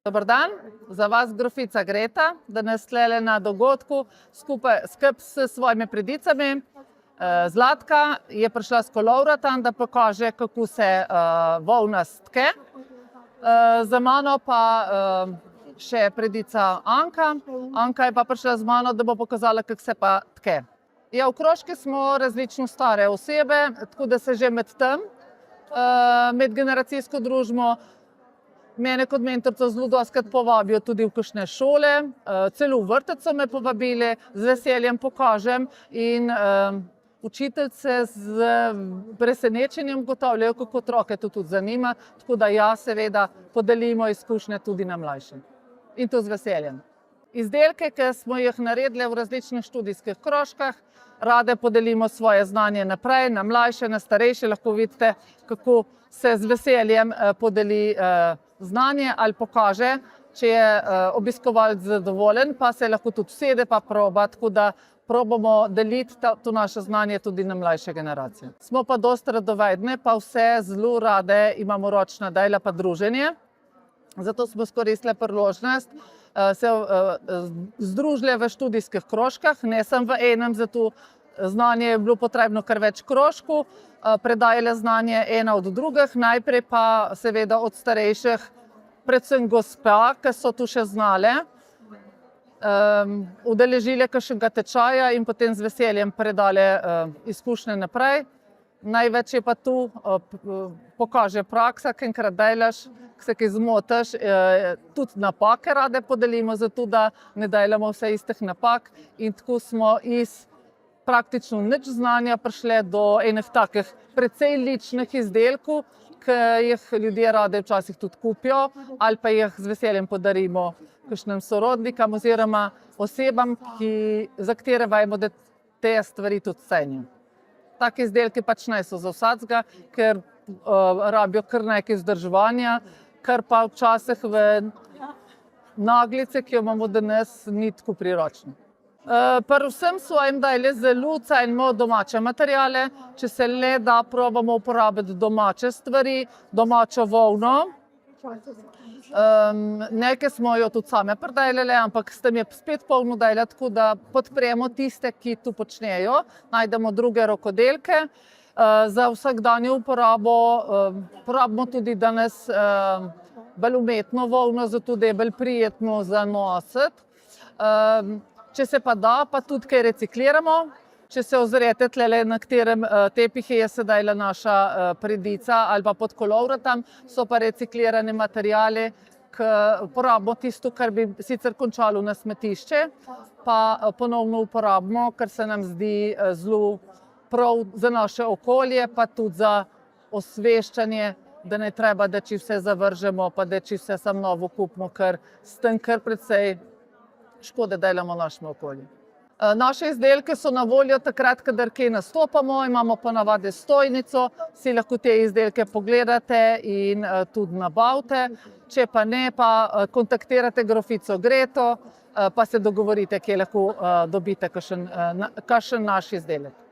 Dober dan, za vas grofica Greta, danes tlele na dogodku skupaj s svojimi predicami. Zlatka je prišla s kolovratom, da pokaže, kako se volna stke. Za mano pa še predica Anka. Anka je pa prišla z mano, da bo pokazala, kako se pa tke. Ja, v krožki smo različno stare osebe, tako da se že med tem, medgeneracijsko družimo. Mene kot mentorico zelo dostikrat povabijo tudi v kakšne šole, celo v vrtec so me povabili, z veseljem pokažem in učiteljice z presenečenjem ugotavljajo, kako otroke to tudi zanima, tako da ja, seveda podelimo izkušnje tudi na mlajšim. In to z veseljem. Izdelke, ki smo jih naredili v različnih študijskih krožkah, rade podelimo svoje znanje naprej, na mlajše, na starejše, lahko vidite, kako se z veseljem podeli znanje ali pokaže, če je obiskovalec zadovoljen, pa se lahko tudi usede pa proba, tako da probamo deliti to naše znanje tudi na mlajše generacije. Smo pa dosti radovedne, pa vse zelo rade imamo ročna dela pa druženje, zato smo izkoristili priložnost, se združili v študijskih krožkah, ne samo v enem, zato znanje je bilo potrebno kar več krožkov, predajale znanje ena od drugih, najprej pa seveda od starejših, predvsem gospa, ki so tu še znale, udeležile kakšnega tečaja in potem z veseljem predale izkušnje naprej. Največ je pa tu pokaže praksa, ki enkrat delaš, ki se kaj zmotiš, tudi napake rade podelimo, zato da ne delamo vse istih napak in tako smo iz praktično nič znanja prišli do enih takih precej ličnih izdelkov, ki jih ljudje rade včasih tudi kupijo ali pa jih z veseljem podarimo kakšnim sorodnikom oziroma osebam, za katere vemo, da te stvari tudi cenijo. Taki izdelki pač ne so za vsakega, ker rabijo kar nekaj vzdrževanja, kar pa včasih v naglici, ki jo imamo danes, ni tako priročno. Pri vsem svojim dajali zelo cenimo domače materiale, če se le da, probamo uporabiti domače stvari, domačo volno. Nekaj smo jo tudi same pridelali, ampak s tem je spet polno dela, tako da podpremo tiste, ki to počnejo, najdemo druge rokodelke. Za vsakdanjo uporabo porabimo tudi danes bolj umetno volno, zato da je bolj prijetno za nositi. Če se pa da, pa tudi kaj recikliramo. Če se ozrete tlele, na katerem tepihu je sedaj naša predica ali pa pod kolovratom, so pa reciklirani materiali, ki uporabimo tisto, kar bi sicer končalo na smetišče, pa ponovno uporabimo, kar se nam zdi zelo prav za naše okolje, pa tudi za osveščanje, da ne treba, da če vse zavržemo, pa da če vse samo novo kupimo, ker s tem kar precej škode delamo našemu okolju. Naše izdelke so na voljo takrat, kadar kje nastopamo, imamo pa navade stojnico, si lahko te izdelke pogledate in tudi nabavite. Če pa ne, pa kontaktirate grofico Greto, pa se dogovorite, kje lahko dobite kakšen naš izdelek.